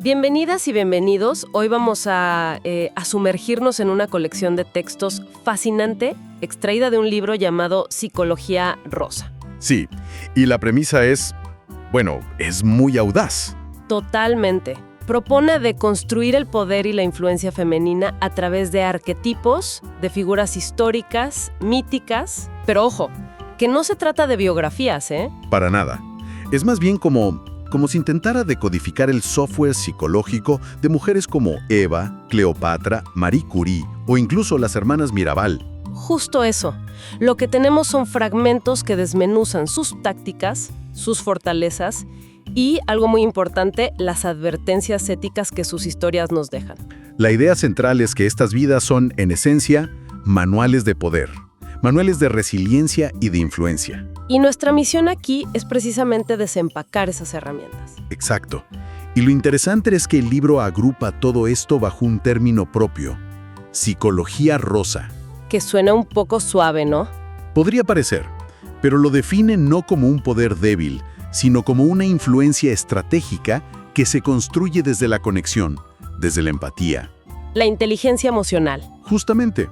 Bienvenidas y bienvenidos. Hoy vamos a sumergirnos en una colección de textos fascinante, extraída de un libro llamado Psicología Rosa. Sí, y la premisa es muy audaz. Totalmente. Propone deconstruir el poder y la influencia femenina a través de arquetipos, de figuras históricas, míticas. Pero ojo, que no se trata de biografías, ¿eh? Para nada. Es más bien como si intentara decodificar el software psicológico de mujeres como Eva, Cleopatra, Marie Curie o incluso las hermanas Mirabal. Justo eso. Lo que tenemos son fragmentos que desmenuzan sus tácticas, sus fortalezas y, algo muy importante, las advertencias éticas que sus historias nos dejan. La idea central es que estas vidas son, en esencia, manuales de poder, manuales de resiliencia y de influencia. Y nuestra misión aquí es precisamente desempacar esas herramientas. Exacto. Y lo interesante es que el libro agrupa todo esto bajo un término propio: psicología rosa. Que suena un poco suave, ¿no? Podría parecer, pero lo define no como un poder débil, sino como una influencia estratégica que se construye desde la conexión, desde la empatía. La inteligencia emocional. Justamente,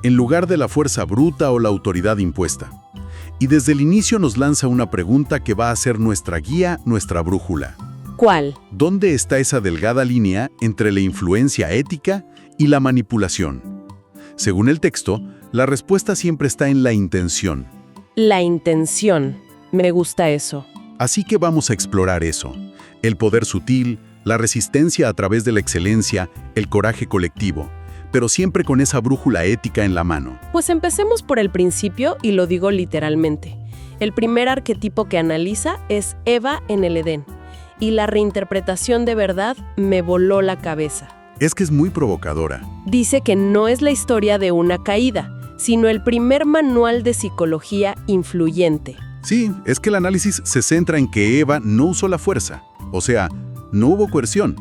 en lugar de la fuerza bruta o la autoridad impuesta. Y desde el inicio nos lanza una pregunta que va a ser nuestra guía, nuestra brújula. ¿Cuál? ¿Dónde está esa delgada línea entre la influencia ética y la manipulación? Según el texto, la respuesta siempre está en la intención. La intención. Me gusta eso. Así que vamos a explorar eso. El poder sutil, la resistencia a través de la excelencia, el coraje colectivo, pero siempre con esa brújula ética en la mano. Pues empecemos por el principio y lo digo literalmente. El primer arquetipo que analiza es Eva en el Edén. Y la reinterpretación de verdad me voló la cabeza. Es que es muy provocadora. Dice que no es la historia de una caída, sino el primer manual de psicología influyente. Sí, es que el análisis se centra en que Eva no usó la fuerza. O sea, no hubo coerción.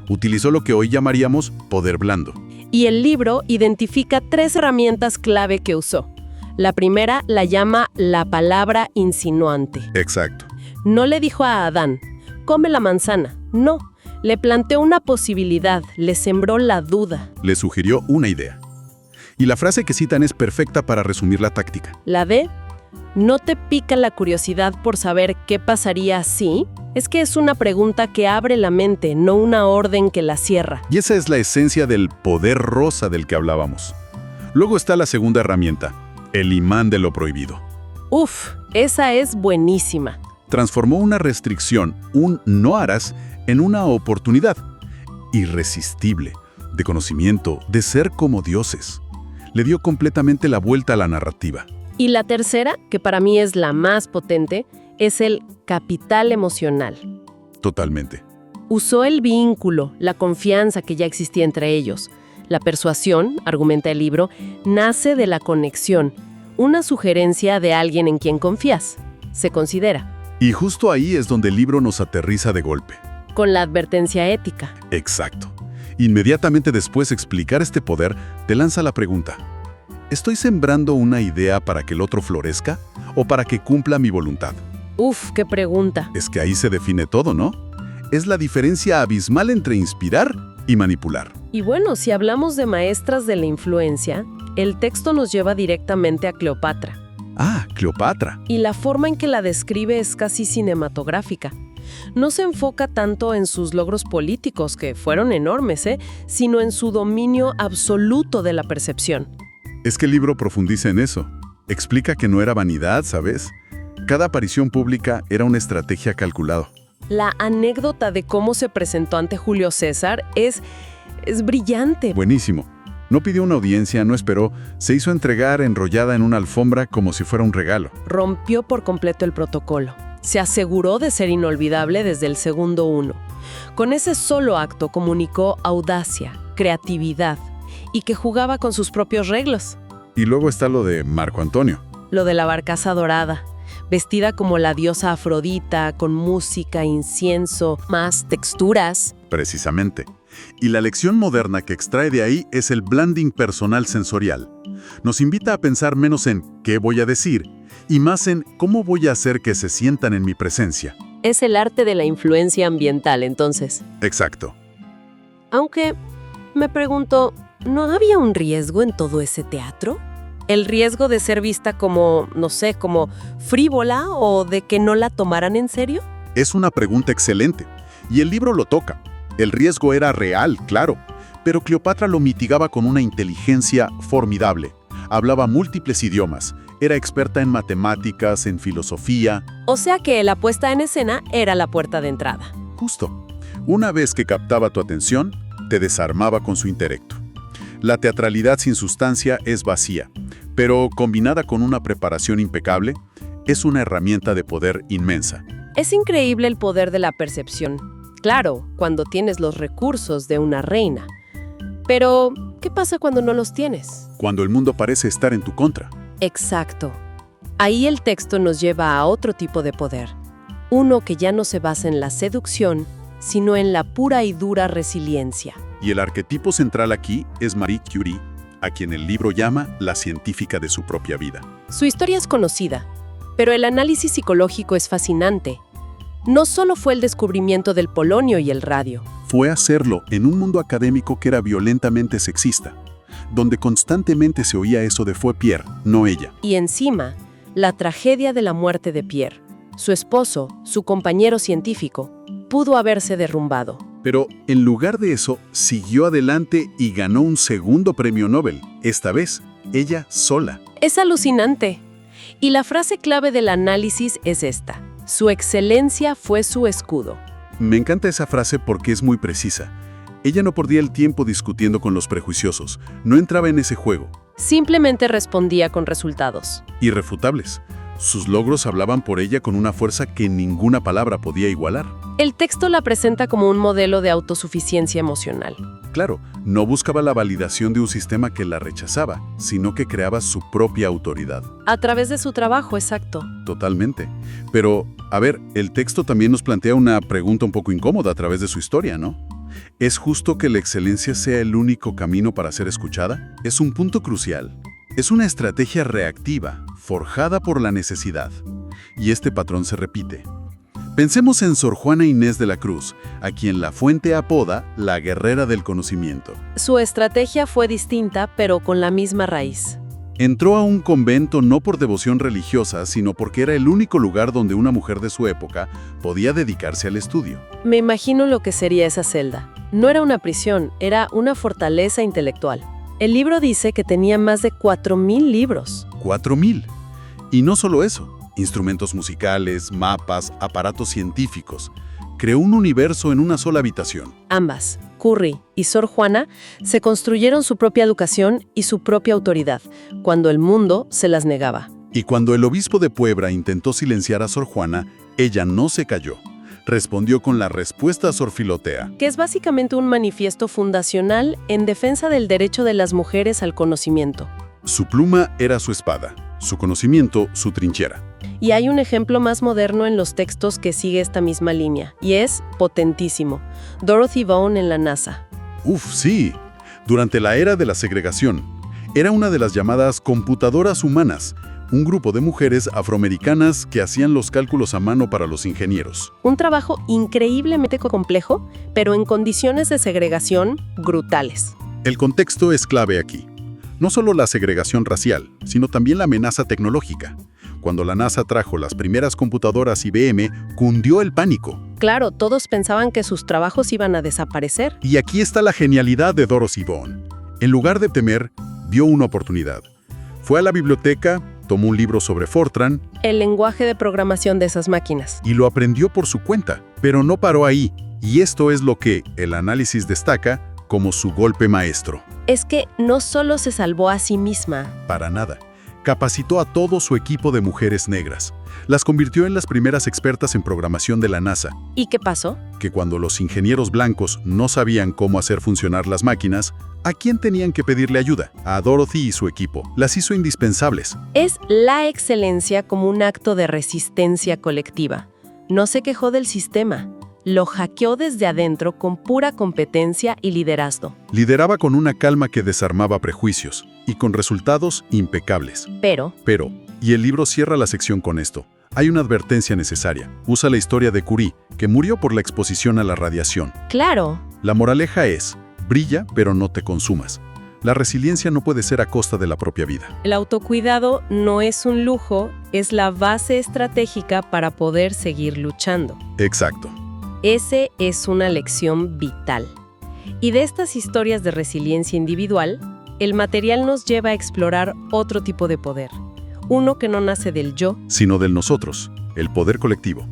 Utilizó lo que hoy llamaríamos poder blando. Y el libro identifica 3 herramientas clave que usó. La primera la llama la palabra insinuante. Exacto. No le dijo a Adán, come la manzana. No, le planteó una posibilidad, le sembró la duda. Le sugirió una idea. Y la frase que citan es perfecta para resumir la táctica. La D, ¿no te pica la curiosidad por saber qué pasaría si? Es que es una pregunta que abre la mente, no una orden que la cierra. Y esa es la esencia del poder rosa del que hablábamos. Luego está la segunda herramienta, el imán de lo prohibido. Uf, esa es buenísima. Transformó una restricción, un no harás, en una oportunidad irresistible, de conocimiento, de ser como dioses. Le dio completamente la vuelta a la narrativa. Y la tercera, que para mí es la más potente, es el capital emocional. Totalmente. Usó el vínculo, la confianza que ya existía entre ellos. La persuasión, argumenta el libro, nace de la conexión, una sugerencia de alguien en quien confías. Se considera. Y justo ahí es donde el libro nos aterriza de golpe. Con la advertencia ética. Exacto. Inmediatamente después de explicar este poder, te lanza la pregunta: ¿estoy sembrando una idea para que el otro florezca o para que cumpla mi voluntad? Uf, qué pregunta. Es que ahí se define todo, ¿no? Es la diferencia abismal entre inspirar y manipular. Y bueno, si hablamos de maestras de la influencia, el texto nos lleva directamente a Cleopatra. Ah, Cleopatra. Y la forma en que la describe es casi cinematográfica. No se enfoca tanto en sus logros políticos, que fueron enormes, sino en su dominio absoluto de la percepción. Es que el libro profundiza en eso. Explica que no era vanidad, ¿sabes? Cada aparición pública era una estrategia calculada. La anécdota de cómo se presentó ante Julio César es brillante. Buenísimo. No pidió una audiencia, no esperó, se hizo entregar enrollada en una alfombra como si fuera un regalo. Rompió por completo el protocolo. Se aseguró de ser inolvidable desde el segundo 1. Con ese solo acto comunicó audacia, creatividad y que jugaba con sus propios reglos. Y luego está lo de Marco Antonio. Lo de la barcaza dorada, vestida como la diosa Afrodita, con música, incienso, más texturas. Precisamente. Y la lección moderna que extrae de ahí es el blending personal sensorial. Nos invita a pensar menos en qué voy a decir y más en cómo voy a hacer que se sientan en mi presencia. Es el arte de la influencia ambiental, entonces. Exacto. Aunque me pregunto, ¿no había un riesgo en todo ese teatro? ¿El riesgo de ser vista como, no sé, como frívola o de que no la tomaran en serio? Es una pregunta excelente, y el libro lo toca. El riesgo era real, claro, pero Cleopatra lo mitigaba con una inteligencia formidable. Hablaba múltiples idiomas, era experta en matemáticas, en filosofía. O sea que la puesta en escena era la puerta de entrada. Justo. Una vez que captaba tu atención, te desarmaba con su intelecto. La teatralidad sin sustancia es vacía, pero combinada con una preparación impecable, es una herramienta de poder inmensa. Es increíble el poder de la percepción. Claro, cuando tienes los recursos de una reina. Pero, ¿qué pasa cuando no los tienes? Cuando el mundo parece estar en tu contra. Exacto. Ahí el texto nos lleva a otro tipo de poder. Uno que ya no se basa en la seducción, sino en la pura y dura resiliencia. Y el arquetipo central aquí es Marie Curie, a quien el libro llama la científica de su propia vida. Su historia es conocida, pero el análisis psicológico es fascinante. No solo fue el descubrimiento del polonio y el radio. Fue hacerlo en un mundo académico que era violentamente sexista, donde constantemente se oía eso de fue Pierre, no ella. Y encima, la tragedia de la muerte de Pierre. Su esposo, su compañero científico, pudo haberse derrumbado. Pero en lugar de eso, siguió adelante y ganó un segundo premio Nobel, esta vez, ella sola. Es alucinante. Y la frase clave del análisis es esta: su excelencia fue su escudo. Me encanta esa frase porque es muy precisa. Ella no perdía el tiempo discutiendo con los prejuiciosos, no entraba en ese juego. Simplemente respondía con resultados. Irrefutables. Sus logros hablaban por ella con una fuerza que ninguna palabra podía igualar. El texto la presenta como un modelo de autosuficiencia emocional. Claro, no buscaba la validación de un sistema que la rechazaba, sino que creaba su propia autoridad. A través de su trabajo, exacto. Totalmente. Pero, a ver, el texto también nos plantea una pregunta un poco incómoda a través de su historia, ¿no? ¿Es justo que la excelencia sea el único camino para ser escuchada? Es un punto crucial. Es una estrategia reactiva, forjada por la necesidad. Y este patrón se repite. Pensemos en Sor Juana Inés de la Cruz, a quien la fuente apoda la guerrera del conocimiento. Su estrategia fue distinta, pero con la misma raíz. Entró a un convento no por devoción religiosa, sino porque era el único lugar donde una mujer de su época podía dedicarse al estudio. Me imagino lo que sería esa celda. No era una prisión, era una fortaleza intelectual. El libro dice que tenía más de 4.000 libros. 4.000. Y no solo eso, instrumentos musicales, mapas, aparatos científicos. Creó un universo en una sola habitación. Ambas, Currie y Sor Juana, se construyeron su propia educación y su propia autoridad, cuando el mundo se las negaba. Y cuando el obispo de Puebla intentó silenciar a Sor Juana, ella no se cayó. Respondió con la respuesta a Sor Filotea, que es básicamente un manifiesto fundacional en defensa del derecho de las mujeres al conocimiento. Su pluma era su espada, su conocimiento su trinchera. Y hay un ejemplo más moderno en los textos que sigue esta misma línea, y es potentísimo. Dorothy Vaughan en la NASA. Sí. Durante la era de la segregación, era una de las llamadas computadoras humanas, un grupo de mujeres afroamericanas que hacían los cálculos a mano para los ingenieros. Un trabajo increíblemente complejo, pero en condiciones de segregación brutales. El contexto es clave aquí. No solo la segregación racial, sino también la amenaza tecnológica. Cuando la NASA trajo las primeras computadoras IBM, cundió el pánico. Claro, todos pensaban que sus trabajos iban a desaparecer. Y aquí está la genialidad de Dorothy Vaughan. En lugar de temer, vio una oportunidad. Fue a la biblioteca, tomó un libro sobre Fortran, el lenguaje de programación de esas máquinas, y lo aprendió por su cuenta. Pero no paró ahí, y esto es lo que el análisis destaca como su golpe maestro. Es que no solo se salvó a sí misma. Para nada. Capacitó a todo su equipo de mujeres negras. Las convirtió en las primeras expertas en programación de la NASA. ¿Y qué pasó? Que cuando los ingenieros blancos no sabían cómo hacer funcionar las máquinas, ¿a quién tenían que pedirle ayuda? A Dorothy y su equipo. Las hizo indispensables. Es la excelencia como un acto de resistencia colectiva. No se quejó del sistema. Lo hackeó desde adentro con pura competencia y liderazgo. Lideraba con una calma que desarmaba prejuicios y con resultados impecables. Pero, y el libro cierra la sección con esto. Hay una advertencia necesaria. Usa la historia de Curie, que murió por la exposición a la radiación. Claro. La moraleja es, brilla, pero no te consumas. La resiliencia no puede ser a costa de la propia vida. El autocuidado no es un lujo, es la base estratégica para poder seguir luchando. Exacto. Ese es una lección vital. Y de estas historias de resiliencia individual, el material nos lleva a explorar otro tipo de poder. Uno que no nace del yo, Sino del nosotros, el poder colectivo.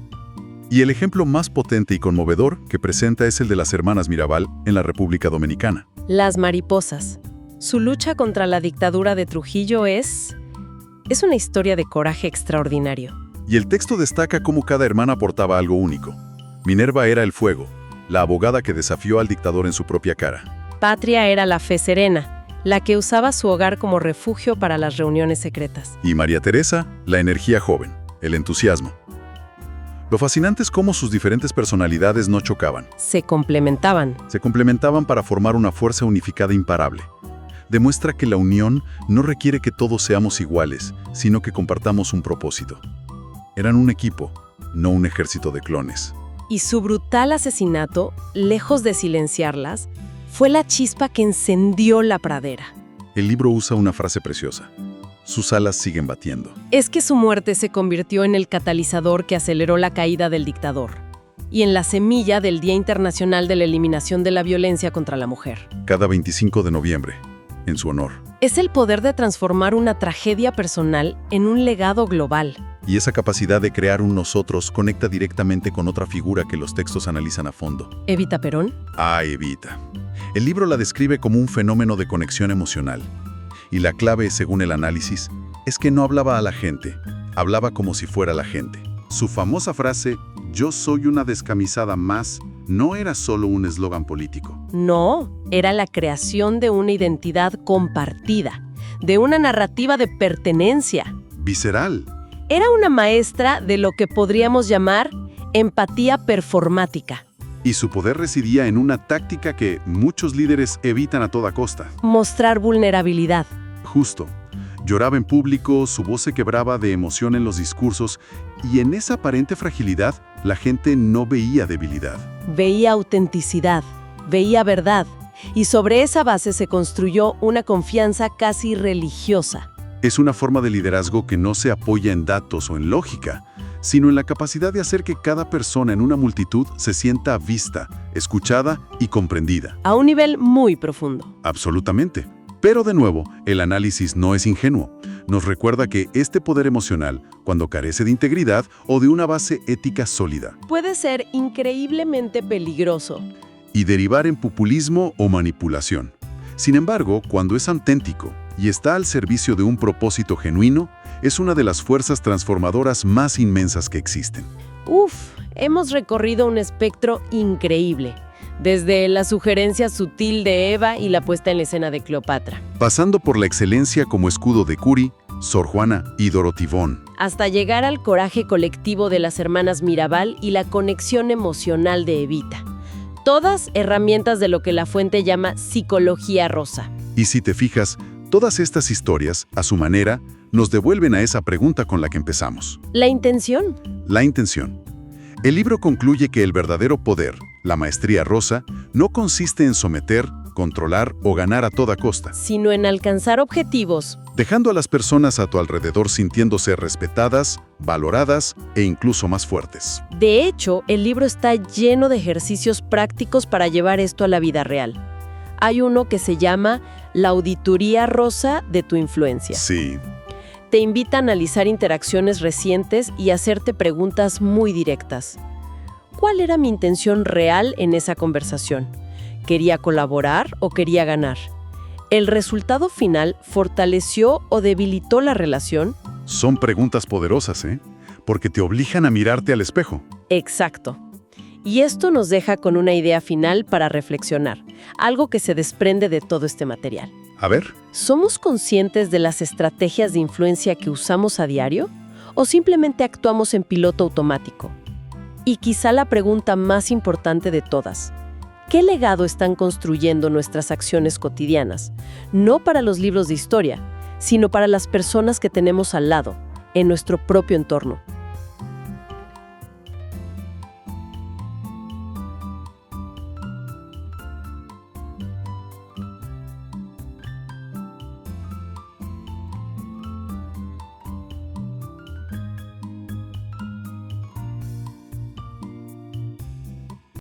Y el ejemplo más potente y conmovedor que presenta es el de las hermanas Mirabal en la República Dominicana. las mariposas. Su lucha contra la dictadura de Trujillo es una historia de coraje extraordinario. Y el texto destaca cómo cada hermana aportaba algo único. Minerva era el fuego, la abogada que desafió al dictador en su propia cara. Patria era la fe serena, la que usaba su hogar como refugio para las reuniones secretas. Y María Teresa, la energía joven, el entusiasmo. Lo fascinante es cómo sus diferentes personalidades no chocaban. Se complementaban. Se complementaban para formar una fuerza unificada imparable. Demuestra que la unión no requiere que todos seamos iguales, sino que compartamos un propósito. Eran un equipo, no un ejército de clones. Y su brutal asesinato, lejos de silenciarlas, fue la chispa que encendió la pradera. El libro usa una frase preciosa. Sus alas siguen batiendo. Es que su muerte se convirtió en el catalizador que aceleró la caída del dictador y en la semilla del Día Internacional de la Eliminación de la Violencia contra la Mujer. Cada 25 de noviembre, en su honor. Es el poder de transformar una tragedia personal en un legado global. Y esa capacidad de crear un nosotros conecta directamente con otra figura que los textos analizan a fondo. ¿Evita Perón? Evita. El libro la describe como un fenómeno de conexión emocional. Y la clave, según el análisis, es que no hablaba a la gente, hablaba como si fuera la gente. Su famosa frase, "Yo soy una descamisada más", no era solo un eslogan político. No, era la creación de una identidad compartida, de una narrativa de pertenencia. Visceral. Era una maestra de lo que podríamos llamar empatía performática. Y su poder residía en una táctica que muchos líderes evitan a toda costa. Mostrar vulnerabilidad. Justo. Lloraba en público, su voz se quebraba de emoción en los discursos, y en esa aparente fragilidad, la gente no veía debilidad. Veía autenticidad, veía verdad, y sobre esa base se construyó una confianza casi religiosa. Es una forma de liderazgo que no se apoya en datos o en lógica, sino en la capacidad de hacer que cada persona en una multitud se sienta vista, escuchada y comprendida. A un nivel muy profundo. Absolutamente. Pero de nuevo, el análisis no es ingenuo. Nos recuerda que este poder emocional, cuando carece de integridad o de una base ética sólida, Puede ser increíblemente peligroso. y derivar en populismo o manipulación. Sin embargo, cuando es auténtico y está al servicio de un propósito genuino, es una de las fuerzas transformadoras más inmensas que existen. Hemos recorrido un espectro increíble, desde la sugerencia sutil de Eva y la puesta en la escena de Cleopatra, Pasando por la excelencia como escudo de Curie, Sor Juana y Dorothy Vaughan. hasta llegar al coraje colectivo de las hermanas Mirabal y la conexión emocional de Evita. Todas herramientas de lo que la fuente llama psicología rosa. Y si te fijas, todas estas historias, a su manera, nos devuelven a esa pregunta con la que empezamos. La intención. La intención. El libro concluye que el verdadero poder, la maestría rosa, no consiste en someter, controlar o ganar a toda costa, Sino en alcanzar objetivos. dejando a las personas a tu alrededor sintiéndose respetadas, valoradas e incluso más fuertes. De hecho, el libro está lleno de ejercicios prácticos para llevar esto a la vida real. Hay uno que se llama La auditoría rosa de tu influencia. Sí, Te invita a analizar interacciones recientes y hacerte preguntas muy directas. ¿Cuál era mi intención real en esa conversación? ¿Quería colaborar o quería ganar? ¿El resultado final fortaleció o debilitó la relación? son preguntas poderosas, porque te obligan a mirarte al espejo. Exacto. Y esto nos deja con una idea final para reflexionar, algo que se desprende de todo este material. A ver, ¿Somos conscientes de las estrategias de influencia que usamos a diario? ¿O simplemente actuamos en piloto automático? Y quizá la pregunta más importante de todas, ¿qué legado están construyendo nuestras acciones cotidianas? No para los libros de historia, sino para las personas que tenemos al lado, en nuestro propio entorno.